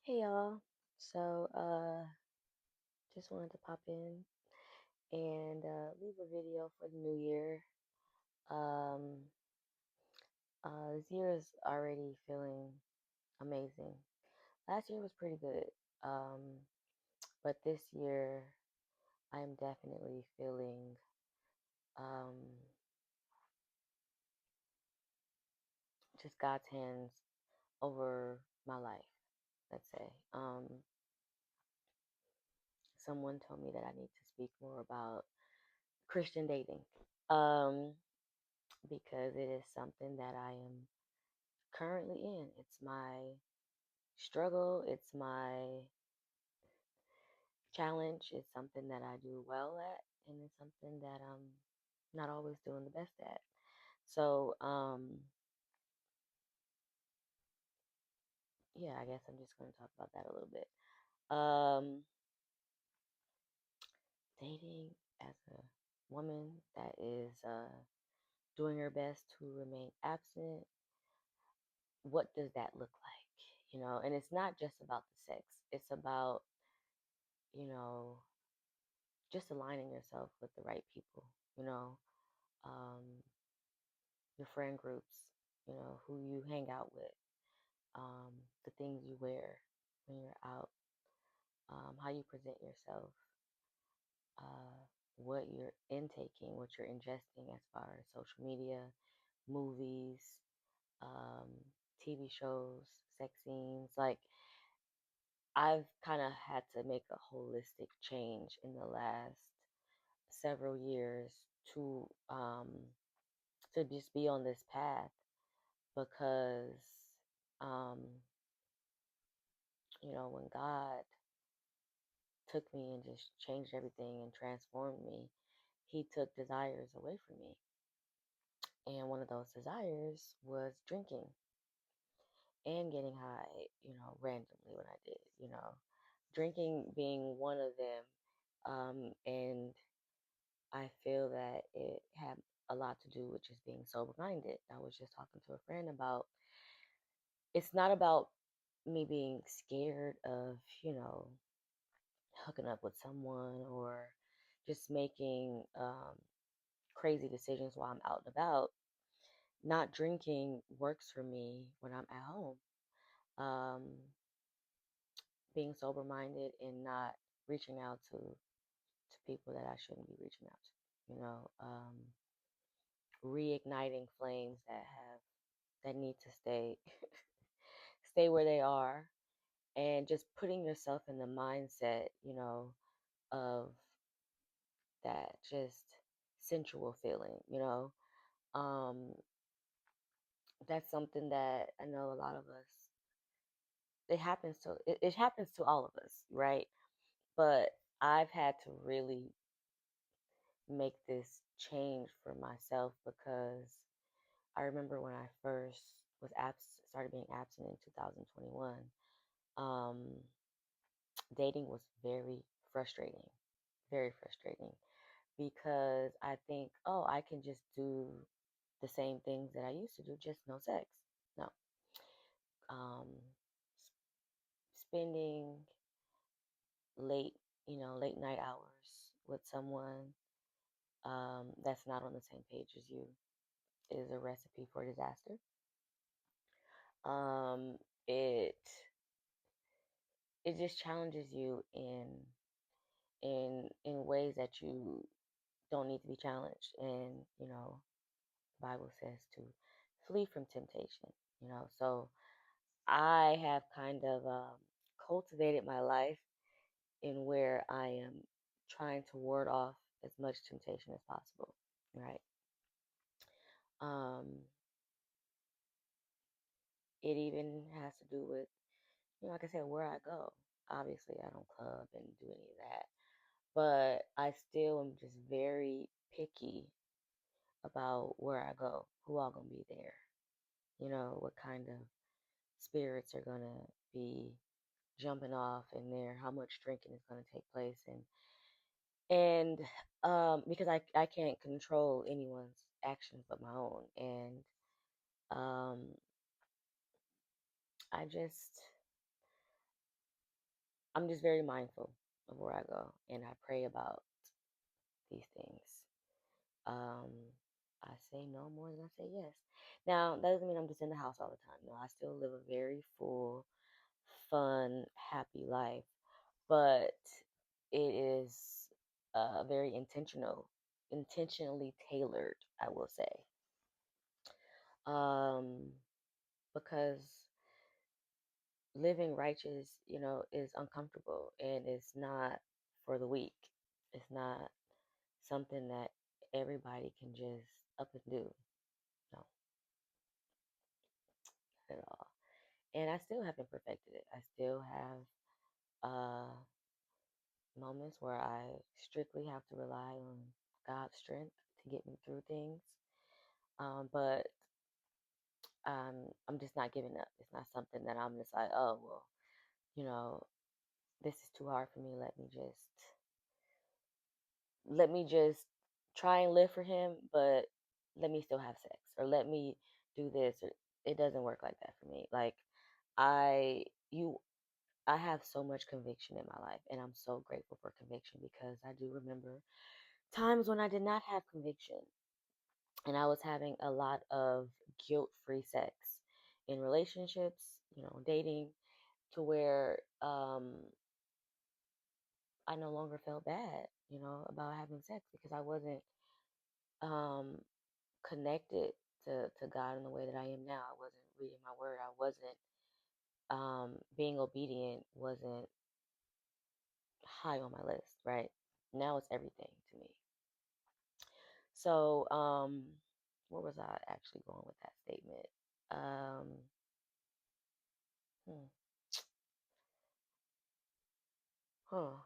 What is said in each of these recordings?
Hey y'all. So just wanted to pop in and leave a video for the new year. Um this year is already feeling amazing. Last year was pretty good. Um but this year I am definitely feeling um just God's hands over my life, let's say. Someone told me that I need to speak more about Christian dating. Um because it is something that I am currently in. It's my struggle, it's my challenge, it's something that I do well at, and it's something that I'm not always doing the best at. So, yeah, I guess I'm just going to talk about that a little bit. Um, Dating as a woman that is doing her best to remain abstinent, what does that look like? And it's not just about the sex, it's about, you know, just aligning yourself with the right people, um, your friend groups, who you hang out with, the things you wear when you're out, how you present yourself, uh, what you're intaking, what you're ingesting as far as social media, movies, um, TV shows, sex scenes. Like, I've kind of had to make a holistic change in the last several years to just be on this path because um when God took me and just changed everything and transformed me, he took desires away from me, and one of those desires was drinking and getting high, randomly when I did, drinking being one of them. And I feel that it had a lot to do with just being sober minded. I was just talking to a friend about, it's not about me being scared of, hooking up with someone or just making crazy decisions while I'm out and about. Not drinking works for me when I'm at home. Um, Being sober minded and not reaching out to people that I shouldn't be reaching out to. Reigniting flames that need to stay where they are, and just putting yourself in the mindset, of that just sensual feeling, Um, that's something that I know a lot of us, it happens to all of us, right? But I've had to really make this change for myself because I remember when I first started being absent in 2021, um, dating was very frustrating because I think, oh, I can just do the same things that I used to do, just no sex. No. Um, s- Spending late, late night hours with someone that's not on the same page as you is a recipe for disaster. Um, it it just challenges you in ways that you don't need to be challenged. And the Bible says to flee from temptation. So I have kind of cultivated my life in where I am trying to ward off as much temptation as possible, right? Um, it even has to do with, like I said, where I go. Obviously, I don't club and do any of that, but I still am just very picky about where I go, who all gonna be there, what kind of spirits are gonna be jumping off in there, how much drinking is gonna take place, and because I can't control anyone's actions but my own, and um I just I'm just very mindful of where I go, and I pray about these things. Um, I say no more than I say yes. Now, that doesn't mean I'm just in the house all the time. No, I still live a very full, fun, happy life, but it is very intentionally tailored, I will say. Um, because living righteous, is uncomfortable and it's not for the weak. It's not something that everybody can just up and do. No, not at all. And I still haven't perfected it. I still have moments where I strictly have to rely on God's strength to get me through things. But I'm just not giving up. It's not something that I'm just like, oh well, you know, this is too hard for me. Let me just try and live for him, but let me still have sex, or let me do this. Or, it doesn't work like that for me. Like I you I have so much conviction in my life, and I'm so grateful for conviction because I do remember times when I did not have conviction and I was having a lot of guilt-free sex in relationships, dating, to where I no longer felt bad, about having sex because I wasn't um connected to God in the way that I am now. I wasn't reading my word. I wasn't being obedient wasn't high on my list, right? Now it's everything to me. So, where was I actually going with that statement? Um, hmm, huh.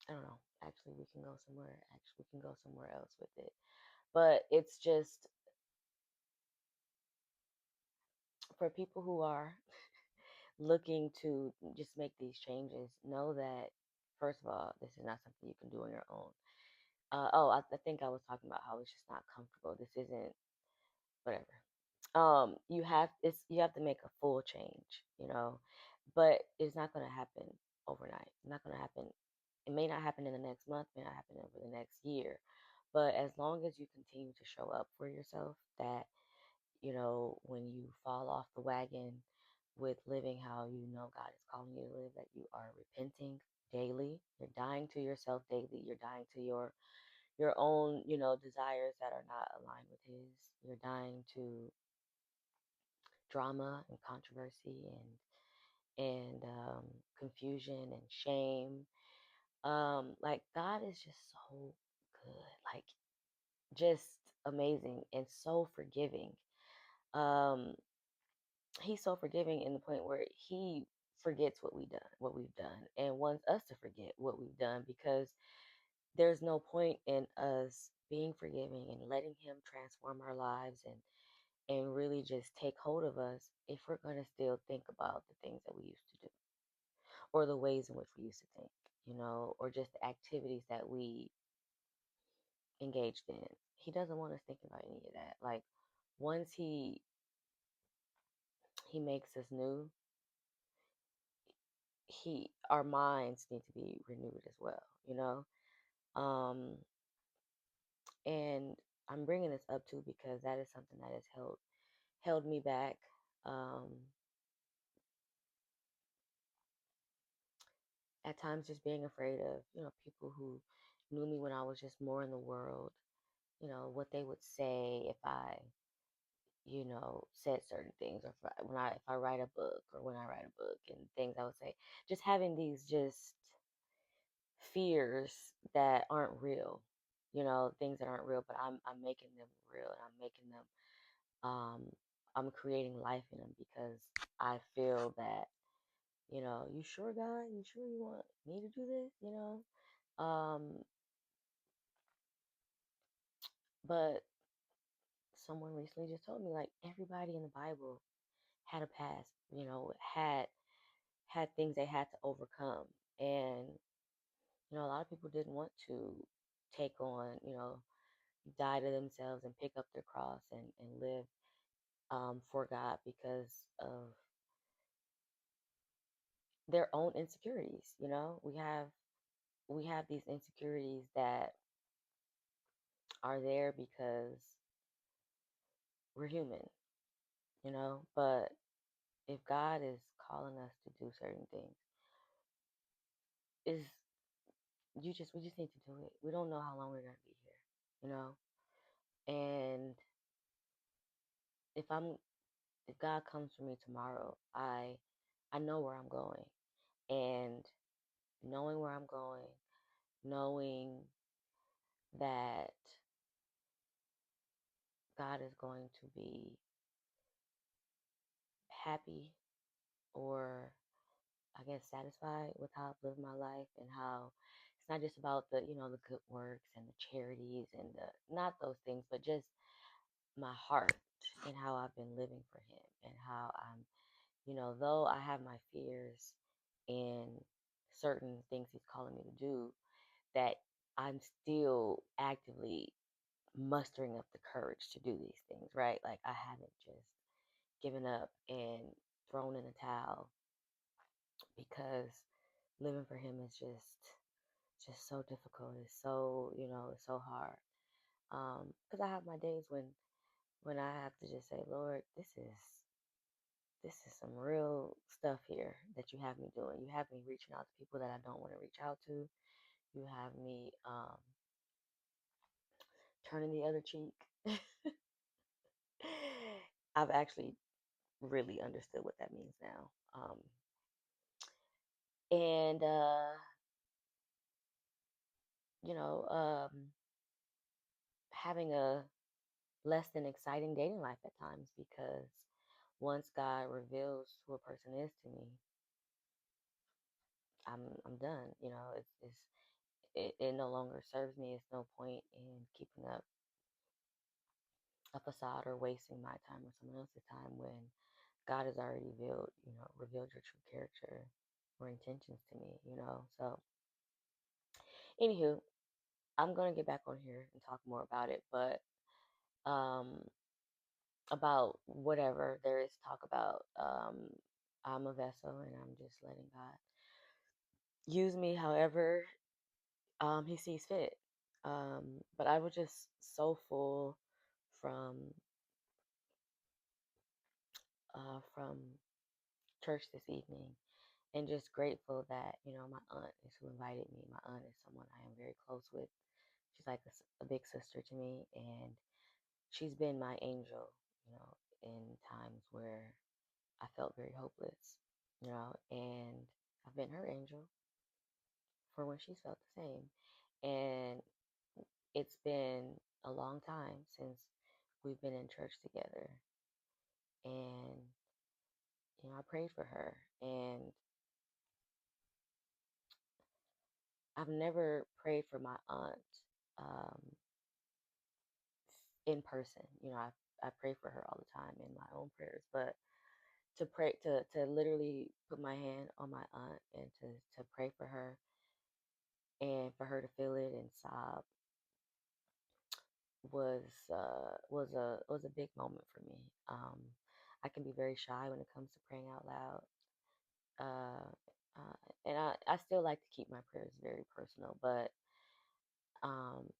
I don't know. Actually, we can go somewhere. Actually, we can go somewhere else with it. But it's just for people who are looking to just make these changes, know that first of all, this is not something you can do on your own. I think I was talking about how it's just not comfortable. This isn't whatever. You have to make a full change, but it's not going to happen overnight. It's not going to happen. It may not happen in the next month, may not happen over the next year, but as long as you continue to show up for yourself, that when you fall off the wagon with living how you know God is calling you to live, that you are repenting daily, you're dying to yourself daily, you're dying to your own desires that are not aligned with His, you're dying to drama and controversy and confusion and shame. Like God is just so good, like just amazing and so forgiving. Um, he's so forgiving in the point where he forgets what we've done, and wants us to forget what we've done because there's no point in us being forgiving and letting him transform our lives and really just take hold of us if we're going to still think about the things that we used to do or the ways in which we used to think, or just the activities that we engaged in. He doesn't want us thinking about any of that. Like once he makes us new, he our minds need to be renewed as well, Um and I'm bringing this up too because that is something that has held me back. Um at times just being afraid of, people who knew me when I was just more in the world, what they would say if I, said certain things, or if I write a book, or when I write a book, and things I would say. Just having these just fears that aren't real, things that aren't real, but I'm making them real, and um I'm creating life in them because I feel that, you sure, God, you sure you want me to do this, Um, but someone recently just told me like everybody in the Bible had a past, had things they had to overcome. And, a lot of people didn't want to take on, die to themselves and pick up their cross and live for God because of their own insecurities. We have these insecurities that are there because we're human, but if God is calling us to do certain things, is we just need to do it. We don't know how long we're gonna be here, you know? And if I'm if God comes for me tomorrow, I know where I'm going. And knowing where I'm going, knowing that God is going to be happy, or I guess satisfied with how I've lived my life, and how it's not just about the good works and the charities and the not those things, but just my heart and how I've been living for him, and how though I have my fears in certain things he's calling me to do, that I'm still actively mustering up the courage to do these things, right? Like I haven't just given up and thrown in the towel, because living for him is just so difficult. It's so, it's so hard. Because I have my days when I have to just say, Lord, this is some real stuff here that you have me doing. You have me reaching out to people that I don't want to reach out to. You have me turning the other cheek. I've actually really understood what that means now. And you know, having a less than exciting dating life at times, because once God reveals who a person is to me, I'm done. It no longer serves me. It's no point in keeping up a facade or wasting my time or someone else's time when God has already revealed your true character or intentions to me. So, anywho, I'm gonna get back on here and talk more about it, but um, about whatever there is to talk about. I'm a vessel, and I'm just letting God use me however he sees fit. But I was just so full from from church this evening, and just grateful that my aunt is who invited me. My aunt is someone I am very close with. She's like a big sister to me, and she's been my angel, in times where I felt very hopeless, and I've been her angel for when she's felt the same. And it's been a long time since we've been in church together. And, I prayed for her. And I've never prayed for my aunt um, in person. I pray for her all the time in my own prayers, but to pray to literally put my hand on my aunt and to pray for her, and for her to feel it and sob, was a big moment for me. I can be very shy when it comes to praying out loud, uh, and I still like to keep my prayers very personal, but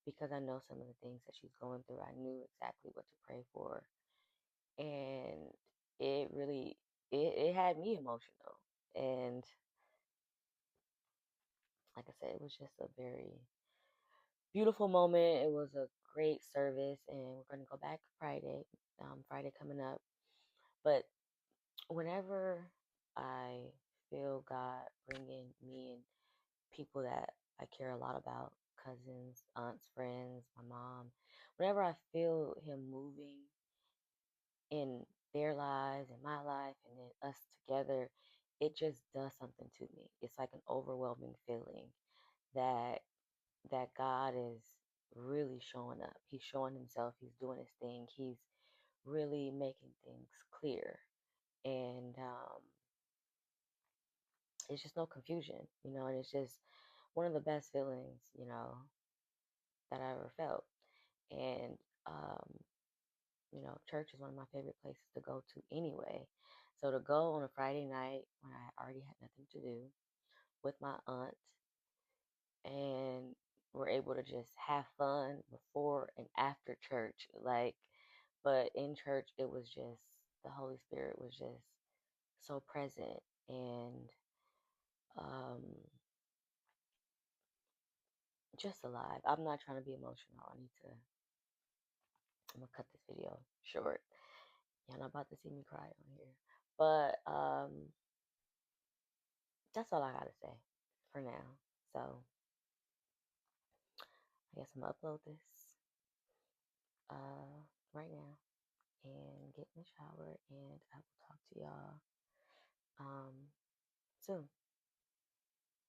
because I know some of the things that she's going through, I knew exactly what to pray for, and it really it had me emotional, and like I said, it was just a very beautiful moment. It was a great service, and we're going to go back Friday. Friday coming up. But whenever I feel God bringing me and people that I care a lot about, cousins, aunts, friends, my mom, whenever I feel Him moving in their lives and my life and then us together, it just does something to me. It's like an overwhelming feeling that God is really showing up. He's showing himself. He's doing his thing. He's really making things clear. And it's just no confusion, and it's just one of the best feelings, that I ever felt. And, church is one of my favorite places to go to anyway. So to go on a Friday night when I already had nothing to do with my aunt and we're able to just have fun before and after church. Like, but in church, it was just, the Holy Spirit was just so present and um, just alive. I'm not trying to be emotional. I'm gonna cut this video short. Y'all not about to see me cry on here. But that's all I gotta say for now. So I guess I'm gonna upload this right now and get in the shower and I will talk to y'all soon.